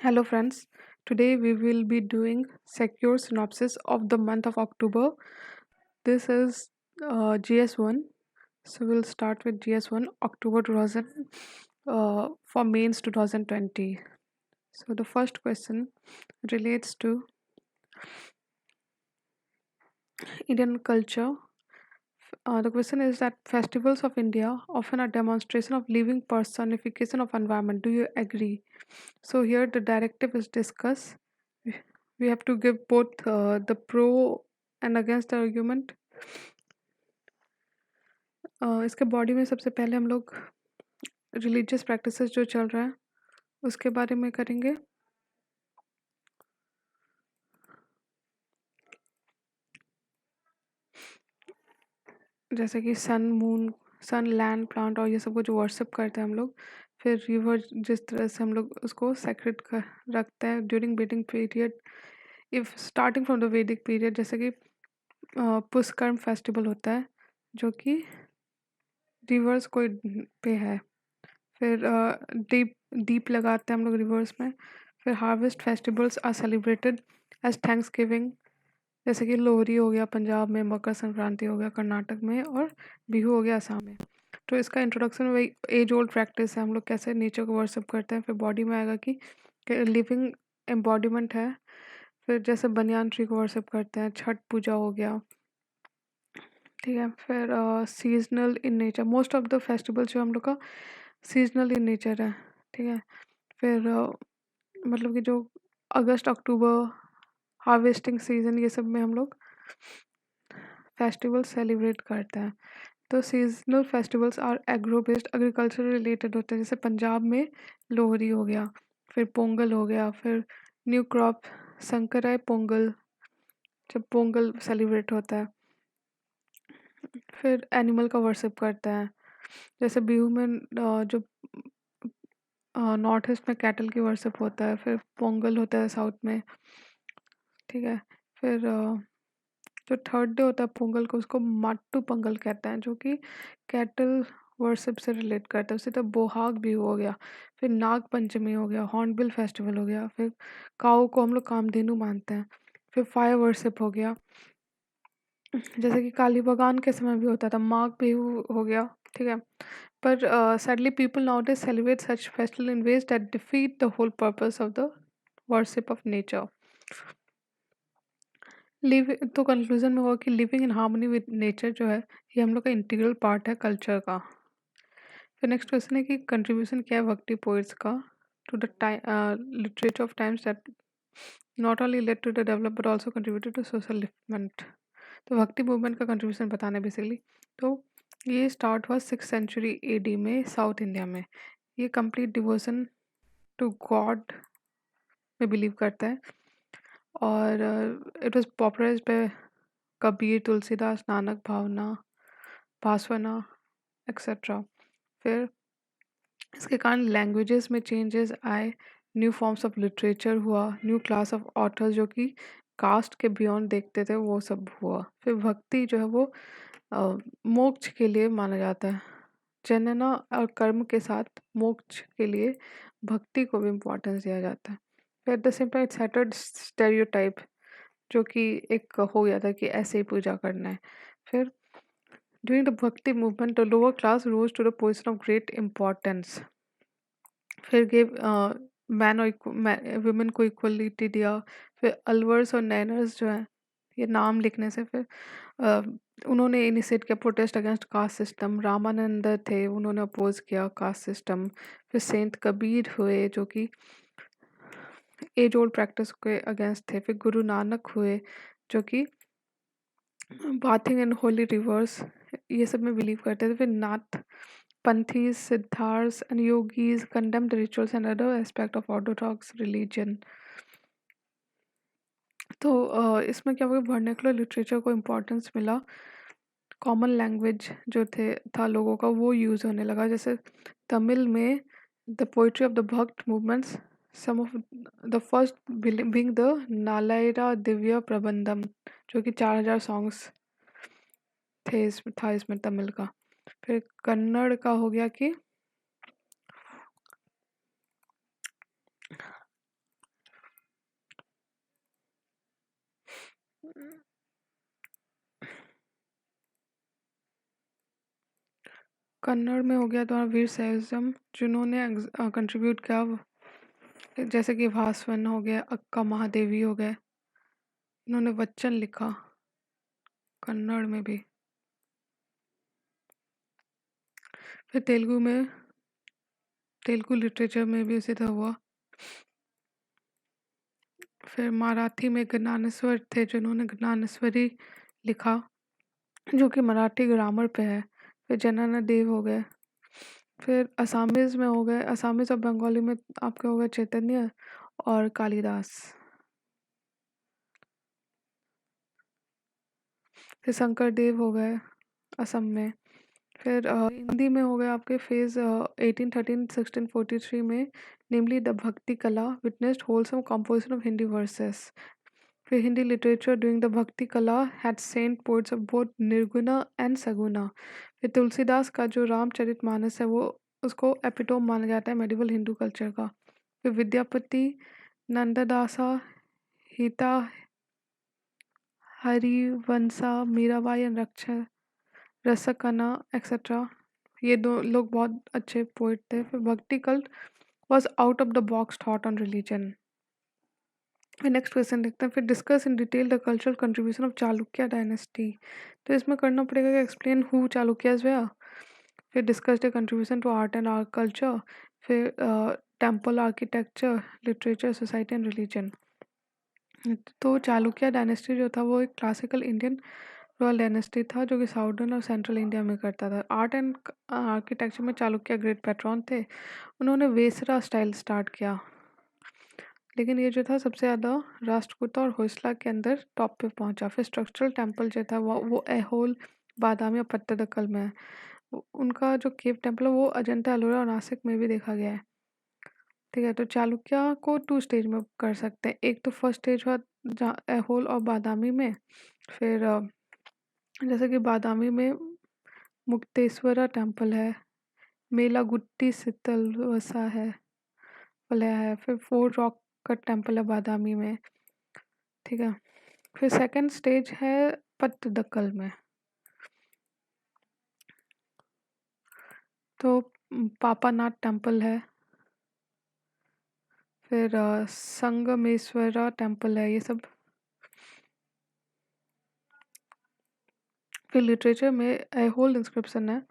Hello friends, today we will be doing secure synopsis of the month of October. This is GS1. So we'll start with GS1 October 2000 for mains 2020. So the first question relates to Indian culture. The question is that festivals of India often are demonstration of living personification of environment. Do you agree? So here the directive is discuss. We have to give both the pro and against the argument. इसके body में सबसे पहले हम लोग religious practices जो चल रहा है उसके बारे में करेंगे. जैसे कि सन लैंड प्लांट और ये सब को जो वर्शिप करते हैं हम लोग. फिर रिवर जिस तरह से हम लोग उसको सेक्रेट कर रखते हैं during Vedic period. If starting from the वैदिक पीरियड जैसे कि पुष्कर्म फेस्टिवल होता है जो कि रिवर्स को पे है. फिर दीप दीप लगाते हैं हम लोग रिवर्स में. फिर harvest festivals are celebrated as thanksgiving. जैसे कि लोहरी हो गया पंजाब में, मकर संक्रांति हो गया कर्नाटक में और बिहू हो गया असम में. तो इसका इंट्रोडक्शन वही एज ओल्ड प्रैक्टिस है. हम लोग कैसे नेचर को वर्शिप करते हैं. फिर बॉडी में आएगा कि लिविंग एम्बॉडीमेंट है. फिर जैसे बनियान ट्री को वर्शिप करते हैं. छठ पूजा हो गया. ठीक है. फिर seasonal in nature. Most of the festival जो हम लोग का सीजनल इन नेचर है. ठीक है. फिर मतलब कि जो अगस्त अक्टूबर हार्वेस्टिंग सीजन ये सब में हम लोग फेस्टिवल सेलिब्रेट करते हैं. तो seasonal festivals are agro based agriculture related होते हैं. जैसे पंजाब में लोहरी हो गया. फिर पोंगल हो गया. फिर न्यू क्रॉप संकराय पोंगल जब पोंगल सेलिब्रेट होता है. फिर एनिमल का वर्शिप करते हैं. जैसे बिहू में जो नॉर्थ ईस्ट में कैटल की वर्शिप होता है. फिर पोंगल होता है साउथ में. ठीक है. फिर जो थर्ड डे होता है पोंगल को उसको माट्टू पोंगल कहते हैं जो कि कैटल वर्शिप से रिलेट करता है. उसी तरह बोहाग बिहू हो गया. फिर नाग पंचमी हो गया. हॉर्नबिल फेस्टिवल हो गया. फिर काऊ को हम लोग कामधेनु मानते हैं. फिर फायर वर्शिप हो गया. जैसे कि काली बगान के समय भी होता था. माघ बिहू हो गया. ठीक है. पर sadly people nowadays celebrate such festival in ways that defeat the whole purpose of the worship of nature. Live तो कंक्लूजन में हुआ कि living in harmony with nature जो है ये हम लोग का इंटीग्रल पार्ट है कल्चर का. फिर नेक्स्ट क्वेश्चन है कि कंट्रीब्यूशन क्या है भक्ति पोइट्स का to the literature of times that not only led to the develop but also contributed to social लिफ्टमेंट. तो भक्ति मूवमेंट का कंट्रीब्यूशन बताना है बेसिकली. तो ये स्टार्ट हुआ 6th century AD में साउथ इंडिया में. ये कंप्लीट डिवोशन टू गॉड में बिलीव करता है. और it was popularized by Kabir, Tulsidas, Nanak, Bhavana, Paswana etcetera. फिर इसके कारण लैंग्वेजेस में चेंजेस आए. न्यू फॉर्म्स ऑफ लिटरेचर हुआ. न्यू क्लास ऑफ ऑथर्स जो कि कास्ट के बियॉन्ड देखते थे वो सब हुआ. फिर भक्ति जो है वो मोक्ष के लिए माना जाता है. जनना और कर्म के साथ मोक्ष के लिए भक्ति को भी इम्पोर्टेंस दिया जाता है. फिर at the same time centred stereotype जो कि एक हो गया था कि ऐसे ही पूजा करना है. फिर during the bhakti movement the lower class rose to the position of great importance. फिर गिव मैन और वुमेन को इक्वलिटी दिया. फिर अलवर्स और नैनर्स जो है ये नाम लिखने से फिर उन्होंने इनिशिएट किया protest against caste system. Ramanand थे उन्होंने अपोज किया कास्ट सिस्टम. फिर सेंट कबीर हुए जो कि एज ओल्ड प्रैक्टिस के अगेंस्ट थे. फिर गुरु नानक हुए जो कि बाथिंग इन होली रिवर्स ये सब में बिलीव करते थे. फिर Nath Panthis, Siddhartha and Yogis condemned rituals and other aspect of orthodox religion. तो इसमें क्या हुआ वर्नाक्युलर लिटरेचर को इम्पोर्टेंस मिला. कॉमन लैंग्वेज जो था लोगों का वो यूज़ होने लगा. जैसे तमिल में the poetry of the Bhakt movements some of the first being the Nalayira Divya Prabandham जो कि 4000 सॉन्ग्स था इसमें तमिल का. फिर कन्नड़ का हो गया कि कन्नड़ में हो गया तुम्हारा वीर सहस्त्रम, जिन्होंने कंट्रीब्यूट किया, जैसे कि भास्वन हो गया, अक्का महादेवी हो गए, इन्होंने वचन लिखा कन्नड़ में भी। फिर तेलुगु लिटरेचर में भी उसी तरह हुआ। फिर मराठी में ज्ञानेश्वर थे, जिन्होंने ज्ञानेश्वरी लिखा, जो कि मराठी ग्रामर पे है। फिर जनाना देव हो गए। फिर असामीज में हो गए, असामीज और बंगाली में आपके हो गए चैतन्य और कालिदास। फिर शंकर देव हो गए असम में। फिर हिंदी में हो गए आपके फेज 1813-1643 में, नेमली the Bhakti Kala witnessed wholesome composition of Hindi verses. फिर Hindi literature during the Bhakti Kala had saint poets of both Nirguna and Saguna. फिर तुलसीदास का जो रामचरितमानस है वो उसको एपिटोम माना जाता है मेडिवल हिंदू कल्चर का। फिर विद्यापति, नंददासा, हिता, हरिवंशा, मीराबाई एंड रसकना एक्सेट्रा, ये दो लोग बहुत अच्छे पोइट थे। फिर Bhakti cult was out of the box thought on religion. Next question देखते हैं। फिर discuss in detail the cultural contribution of Chalukya dynasty. तो इसमें करना पड़ेगा कि एक्सप्लेन हु चालुक्याज वेयर। फिर discuss the contribution to art and art culture. फिर temple architecture, literature, society and religion. तो चालुक्य डायनेस्टी जो था वो एक क्लासिकल इंडियन रॉयल डायनेस्टी था, जो कि साउदर्न और सेंट्रल इंडिया में करता था। आर्ट एंड आर्किटेक्चर में चालुक्य ग्रेट पैट्रॉन थे। उन्होंने वेसरा स्टाइल स्टार्ट किया, लेकिन ये जो था सबसे ज़्यादा राष्ट्रकूटा और होयसला के अंदर टॉप पे पहुंचा। फिर स्ट्रक्चरल टेम्पल जो था वो ऐहोल, बादामी और पट्टदकल में है। उनका जो केव टेम्पल है वो अजंता, एलोरा और नासिक में भी देखा गया है। ठीक है, तो चालुक्य को 2 स्टेज में कर सकते हैं। एक तो फर्स्ट स्टेज हुआ जहाँ ऐहोल और बादामी में। फिर जैसे कि बादामी में मुक्तेश्वरा टेम्पल है, मेलागुट्टी सितलवसा है, वलय है। फिर फोर्ट रॉक का टेम्पल है बादामी में। ठीक है, फिर सेकंड स्टेज है पट्टदकल में। तो पापानाथ टेम्पल है, फिर संगमेश्वरा टेम्पल है, ये सब। फिर लिटरेचर में ऐहोल इंस्क्रिप्शन है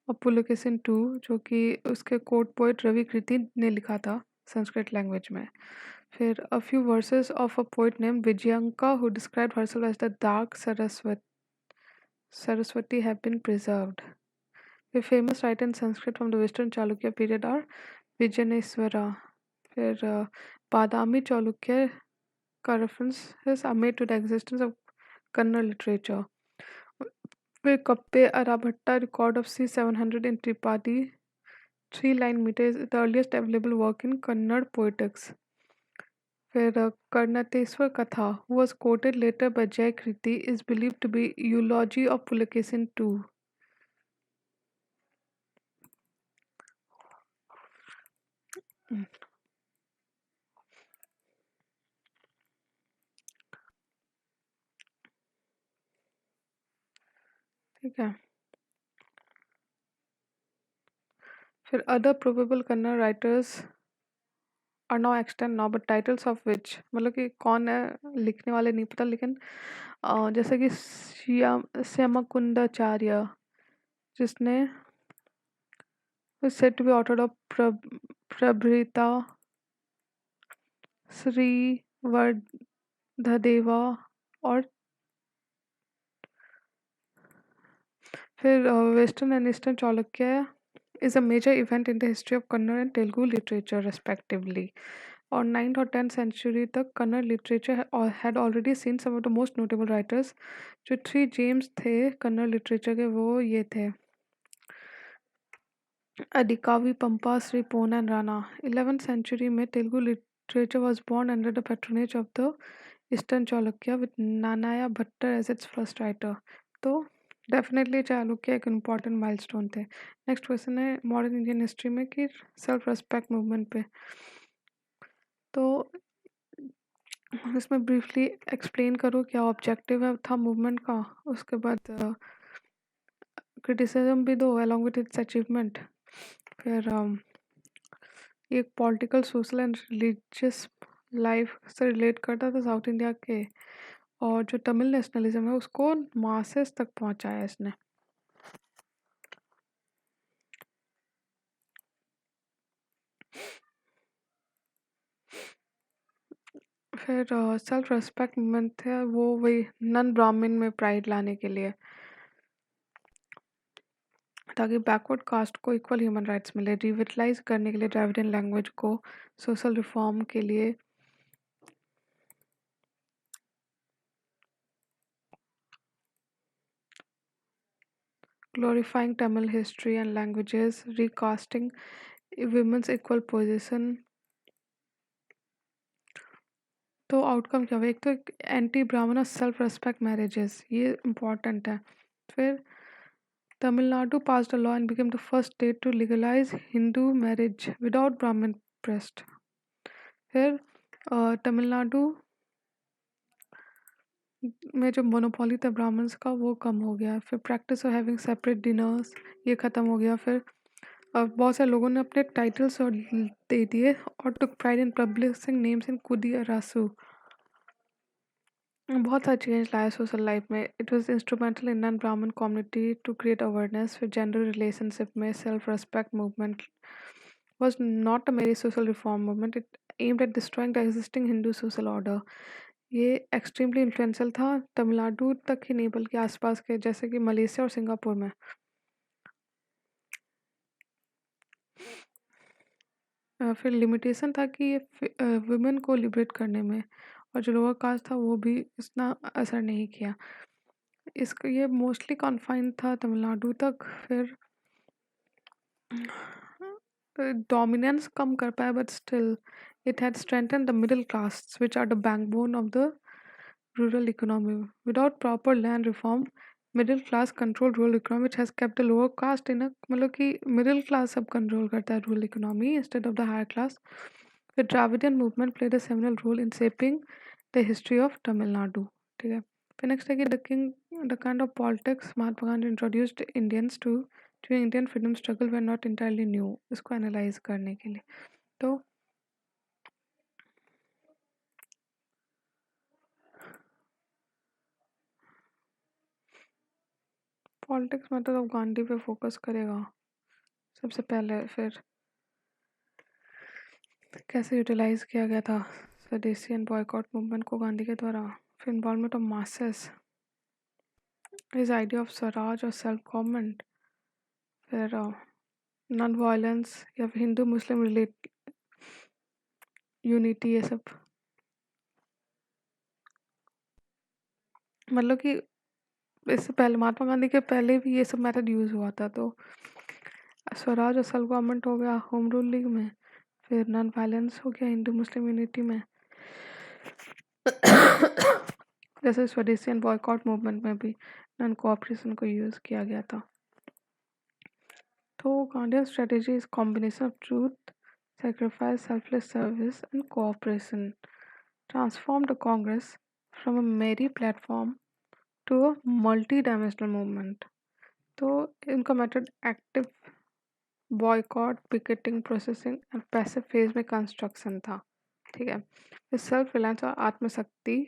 और पुलकेशिन 2, जो कि उसके कोर्ट पोएट रवि कृति ने लिखा था संस्कृत लैंग्वेज में। फिर a few verses of a poet name Vijayanka who described herself as the dark Saraswati have been preserved. फिर famous writer in Sanskrit from the western Chalukya period are Vijnaneshwara. फिर बादामी चालुक्य का references are made to the existence of Kannada literature. फिर Kappe Arabhatta record of C700 in Tripathi 3-line meter is the earliest available work in Kannada poetics. फिर कर्णतेश्वर कथा who was quoted later by Jay Kriti is believed to be eulogy of Pulakeshin II. ठीक है, फिर other probable Kannada writers are now extend now but titles of which, मतलब कि कौन है लिखने वाले नहीं पता, लेकिन जैसे कि श्यामकुंडाचार्य, जिसने said to be author of प्रभृता, श्रीवर्धदेवा। और फिर western and eastern Chalukya is a major event in the history of Kannada and Telugu literature respectively. और 9th और 10th century तक Kannada literature had already seen some of the most notable writers. जो 3 James थे Kannada literature के वो ये थे अदिकावी, पंपा, श्री पोन and Rana. 11th century में Telugu literature was born under the patronage of the Eastern Chalukya with Nannaya Bhattar as its first writer. तो definitely Chalukya एक important milestone थे। नेक्स्ट क्वेश्चन है मॉडर्न इंडियन हिस्ट्री में कि सेल्फ रेस्पेक्ट मूवमेंट पे। तो इसमें ब्रीफली एक्सप्लेन करो क्या ऑब्जेक्टिव है था मूवमेंट का, उसके बाद क्रिटिसिज्म भी दो अलॉन्ग विद इट्स अचीवमेंट। फिर एक political, social and religious life से रिलेट करता था साउथ इंडिया के, और जो तमिल नेशनलिज्म है उसको मासेस तक पहुंचाया इसने। फिर सेल्फ रेस्पेक्ट मूवमेंट थे वो, वही नन ब्राह्मण में प्राइड लाने के लिए, ताकि बैकवर्ड कास्ट को इक्वल ह्यूमन राइट्स मिले, रिविटलाइज करने के लिए द्रविडियन लैंग्वेज को, सोशल रिफॉर्म के लिए, glorifying Tamil history and languages, recasting women's equal position। तो आउटकम क्या हुआ? एक तो एंटी ब्राह्मण और सेल्फ रेस्पेक्ट मैरिजेस, ये इम्पॉर्टेंट है। फिर Tamil Nadu passed a law and became the first state to legalize Hindu marriage without Brahmin priest। फिर तमिलनाडु में जो मोनोपोली था ब्राह्मण्स का वो कम हो गया। फिर practice of having separate dinners, ये ख़त्म हो गया। फिर बहुत सारे लोगों ने अपने टाइटल्स और दे दिए, और took pride in publishing names in Kudi Arasu. बहुत सारे चेंज लाया सोशल लाइफ में। It was instrumental in non Brahmin community to create awareness. फिर जेंडर रिलेशनशिप में self respect movement was not a merely social reform movement, it aimed at destroying the existing Hindu social order। ये extremely influential था, तमिलनाडु तक ही नहीं बल्कि आसपास के जैसे कि मलेशिया और सिंगापुर में। फिर लिमिटेशन था कि ये वुमेन को लिबरेट करने में, और जो लोअर कास्ट था वो भी इतना असर नहीं किया। इसका ये मोस्टली कॉन्फाइंड था तमिलनाडु तक। फिर डोमिनेंस कम कर पाया, but still it had strengthened the middle class, which are the backbone of the rural economy. Without proper land reform, middle class controlled rural economy, which has kept the lower caste in a, मतलब कि middle class सब control करता है rural economy instead of the higher class. The Dravidian movement played a seminal role in shaping the history of Tamil Nadu। ठीक है। फिर next है कि the kind of politics Mahatma Gandhi introduced Indians to during Indian freedom struggle were not entirely new। इसको analyze करने के लिए तो पॉलिटिक्स में तो गांधी पे फोकस करेगा सबसे पहले। फिर कैसे यूटिलाइज किया गया था स्वदेशी एंड बॉयकॉट मूवमेंट को गांधी के द्वारा। फिर involvement of masses, his idea of Swaraj और सेल्फ गवर्नमेंट। फिर नॉन वायलेंस या फिर हिंदू मुस्लिम रिलेट यूनिटी, ये सब मतलब कि इससे पहले महात्मा गांधी के पहले भी ये सब मेथड यूज़ हुआ था। तो स्वराज और सेल्फ गवर्नमेंट हो गया होम रूल लीग में। फिर नॉन वायलेंस हो गया हिंदू मुस्लिम यूनिटी में। जैसे स्वदेशी एंड बॉयकॉट मूवमेंट में भी नॉन कोऑपरेशन को यूज़ किया गया था। तो Gandhi strategy is combination of truth, sacrifice, selfless service, and cooperation transformed the Congress from a merry platform to a multi-dimensional movement। तो इनका method active boycott, picketing, processing and passive phase में construction था। ठीक है। सेल्फ रिलायंस और आत्मशक्ति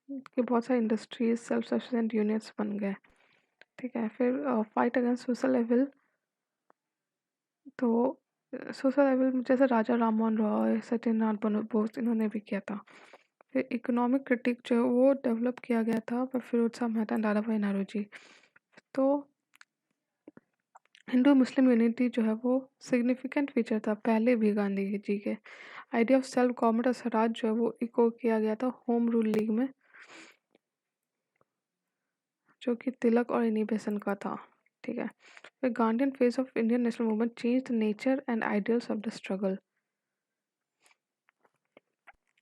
के बहुत सारे इंडस्ट्रीज सेल्फ सफिशिएंट यूनिट्स बन गए। ठीक है। फिर फाइट अगेंस्ट सोशल लेवल, तो सोशल लेवल जैसे राजा राममोहन रॉय, सत्येंद्रनाथ बोस, इन्होंने भी किया था। फिर इकोनॉमिक क्रिटिक जो है वो डेवलप किया गया था पर फिरोज शाह मेहता एंड दादा भाई नौरोजी। तो हिंदू मुस्लिम यूनिटी जो है वो सिग्निफिकेंट फीचर था पहले भी गांधी जी के। आइडिया ऑफ सेल्फ गवर्नमेंट और स्वराज जो है वो इको किया गया था होम रूल लीग में, जो कि तिलक और इनिबेशन का था। ठीक है। The Gandhian phase of Indian national movement changed the nature and ideals of the struggle।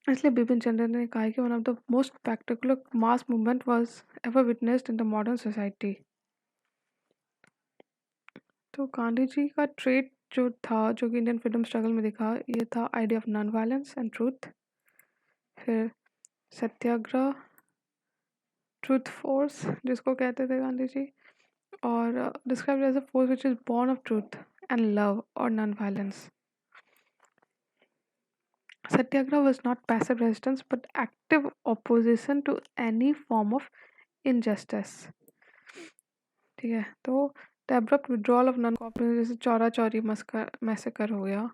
इसलिए बिपिन चंद्र ने कहा कि one of the most spectacular mass movement was ever witnessed in the modern society. तो गांधी जी का ट्रेड जो था जो कि इंडियन फ्रीडम स्ट्रगल में दिखा, ये था idea of non violence and truth. फिर सत्याग्रह, ट्रुथ फोर्स जिसको कहते थे गांधी जी, और describe as a force which is born of truth and love और non violence. Satyagraha was not passive resistance but active opposition to any form of injustice. ठीक है, तो the abrupt withdrawal of non cooperation जैसे Chaura Chauri massacre हो गया.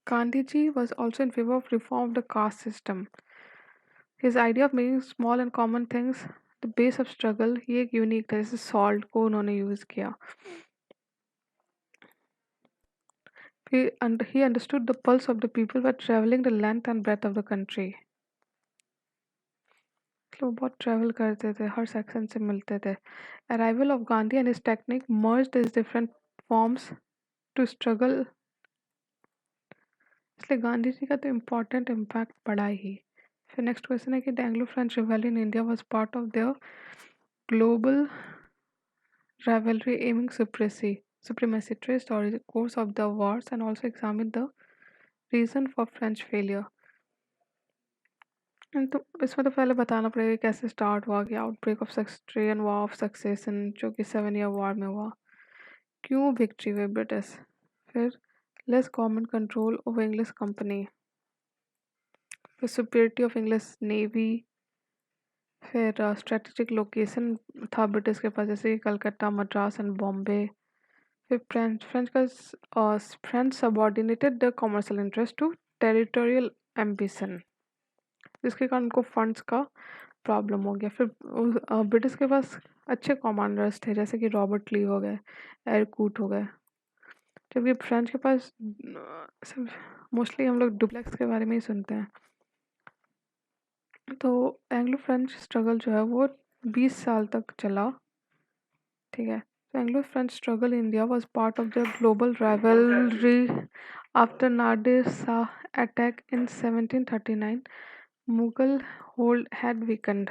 Gandhi ji was also in favor of reform of the caste system. His idea of making small and common things the base of struggle ये एक unique था, जैसे salt को उन्होंने use किया. He understood the pulse of the people by traveling the length and breadth of the country. मतलब वो बहुत ट्रैवल करते थे, हर सेक्शन से मिलते थे. Arrival of Gandhi and his technique merge this different forms to struggle. इसलिए गांधी जी का तो इम्पोर्टेंट इम्पैक्ट पड़ा ही. फिर नेक्स्ट क्वेश्चन है कि the Anglo French rebellion in India was part of their global rivalry aiming supremacy traced or the course of the wars and also examined the reason for French failure. तो इसमें तो पहले बताना पड़ेगा कि कैसे स्टार्ट हुआ, कि outbreak of succession war of succession जो कि 7 ईयर वॉर में हुआ, क्यों विक्ट्री हुई ब्रिटिश, फिर less government control over English company, फिर सुपीरियरिटी ऑफ इंग्लिश नेवी, फिर स्ट्रेटेजिक लोकेशन था ब्रिटिश के पास जैसे कि कलकत्ता, मद्रास एंड बॉम्बे. फिर French subordinated the commercial interest to territorial ambition, जिसके कारण उनको फंड्स का प्रॉब्लम हो गया. फिर ब्रिटिश के पास अच्छे कमांडर्स थे जैसे कि रॉबर्ट ली हो गए, एयरकूट हो गए, जबकि फ्रेंच के पास मोस्टली हम लोग डुप्लेक्स के बारे में ही सुनते हैं. तो एंग्लो फ्रेंच स्ट्रगल जो है वो 20 साल तक चला. ठीक है, so Anglo-French struggle in India was part of the global rivalry after Nadir Shah attack in 1739. Mughal hold had weakened.